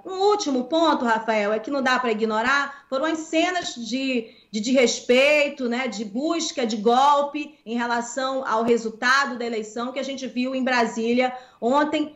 Um último ponto, Rafael, é que não dá para ignorar, foram as cenas de respeito, né, de busca de golpe em relação ao resultado da eleição que a gente viu em Brasília ontem,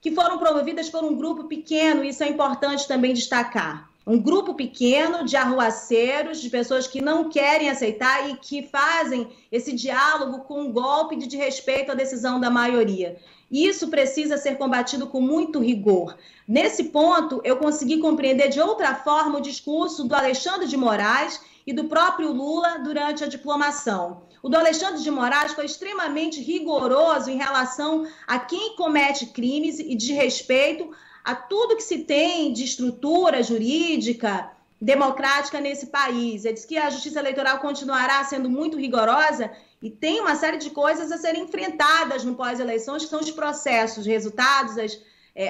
que foram promovidas por um grupo pequeno, isso é importante também destacar. Um grupo pequeno de arruaceiros, de pessoas que não querem aceitar e que fazem esse diálogo com um golpe de respeito à decisão da maioria. Isso precisa ser combatido com muito rigor. Nesse ponto, eu consegui compreender de outra forma o discurso do Alexandre de Moraes e do próprio Lula durante a diplomação. O do Alexandre de Moraes foi extremamente rigoroso em relação a quem comete crimes e de respeito a tudo que se tem de estrutura jurídica, democrática nesse país. Ele disse que a justiça eleitoral continuará sendo muito rigorosa e tem uma série de coisas a serem enfrentadas no pós-eleições, que são os processos, resultados,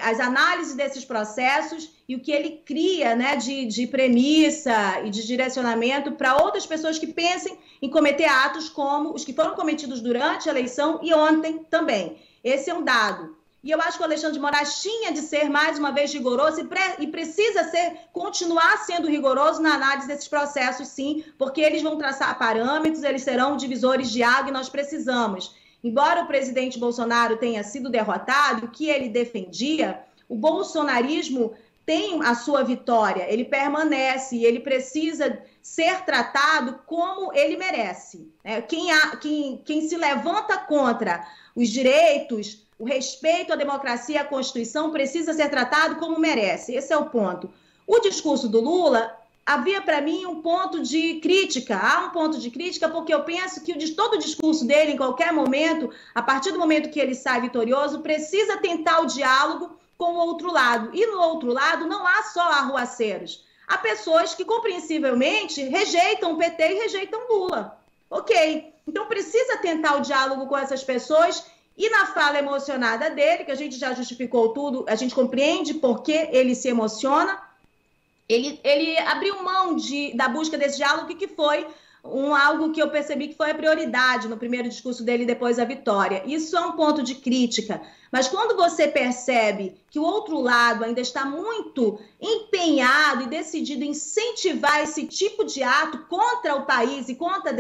as análises desses processos e o que ele cria, né, de premissa e de direcionamento para outras pessoas que pensem em cometer atos como os que foram cometidos durante a eleição e ontem também. Esse é um dado. E eu acho que o Alexandre de Moraes tinha de ser, mais uma vez, rigoroso e precisa continuar sendo rigoroso na análise desses processos, sim, porque eles vão traçar parâmetros, eles serão divisores de água e nós precisamos. Embora o presidente Bolsonaro tenha sido derrotado, o que ele defendia, o bolsonarismo tem a sua vitória, ele permanece e ele precisa ser tratado como ele merece. Quem se levanta contra os direitos, o respeito à democracia e à Constituição precisa ser tratado como merece. Esse é o ponto. O discurso do Lula, havia para mim um ponto de crítica. Há um ponto de crítica porque eu penso que todo o discurso dele, em qualquer momento, a partir do momento que ele sai vitorioso, precisa tentar o diálogo com o outro lado. E no outro lado não há só arruaceiros. Há pessoas que, compreensivelmente, rejeitam o PT e rejeitam Lula. Ok. Então precisa tentar o diálogo com essas pessoas. E na fala emocionada dele, que a gente já justificou tudo, a gente compreende por que ele se emociona, ele abriu mão da busca desse diálogo, que foi algo que eu percebi que foi a prioridade no primeiro discurso dele depois da vitória. Isso é um ponto de crítica. Mas quando você percebe que o outro lado ainda está muito empenhado e decidido em incentivar esse tipo de ato contra o país e contra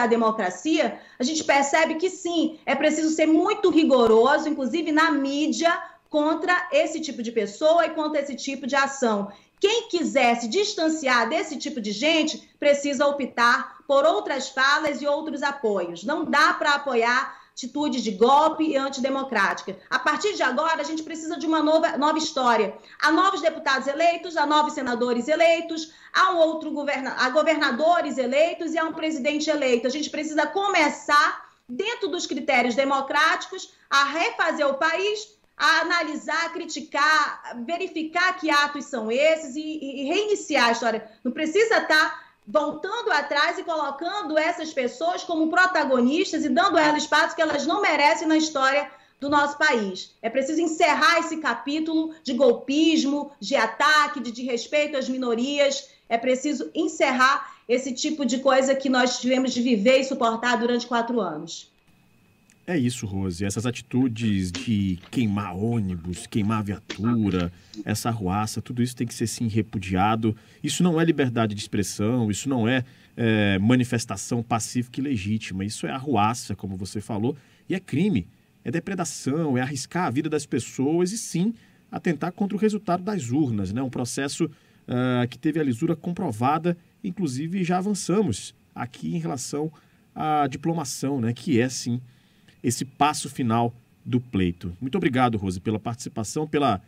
a democracia, a gente percebe que sim, é preciso ser muito rigoroso, inclusive na mídia, contra esse tipo de pessoa e contra esse tipo de ação. Quem quiser se distanciar desse tipo de gente precisa optar por outras falas e outros apoios. Não dá para apoiar atitudes de golpe e antidemocrática. A partir de agora, a gente precisa de uma nova história. Há novos deputados eleitos, há novos senadores eleitos, há governadores eleitos e há um presidente eleito. A gente precisa começar, dentro dos critérios democráticos, a refazer o país, a analisar, criticar, verificar que atos são esses e reiniciar a história. Não precisa estar voltando atrás e colocando essas pessoas como protagonistas e dando a elas espaço que elas não merecem na história do nosso país. É preciso encerrar esse capítulo de golpismo, de ataque, de desrespeito às minorias. É preciso encerrar esse tipo de coisa que nós tivemos de viver e suportar durante 4 anos. É isso, Rose. Essas atitudes de queimar ônibus, queimar viatura, essa arruaça, tudo isso tem que ser, sim, repudiado. Isso não é liberdade de expressão, isso não é manifestação pacífica e legítima. Isso é arruaça, como você falou, e é crime, é depredação, é arriscar a vida das pessoas e, sim, atentar contra o resultado das urnas, né? Um processo que teve a lisura comprovada, inclusive já avançamos aqui em relação à diplomação, né? Que é, sim, esse passo final do pleito. Muito obrigado, Rose, pela participação, pela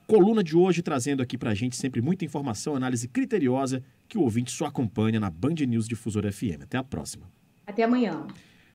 coluna de hoje, trazendo aqui pra gente sempre muita informação, análise criteriosa que o ouvinte só acompanha na Band News Difusora FM. Até a próxima. Até amanhã.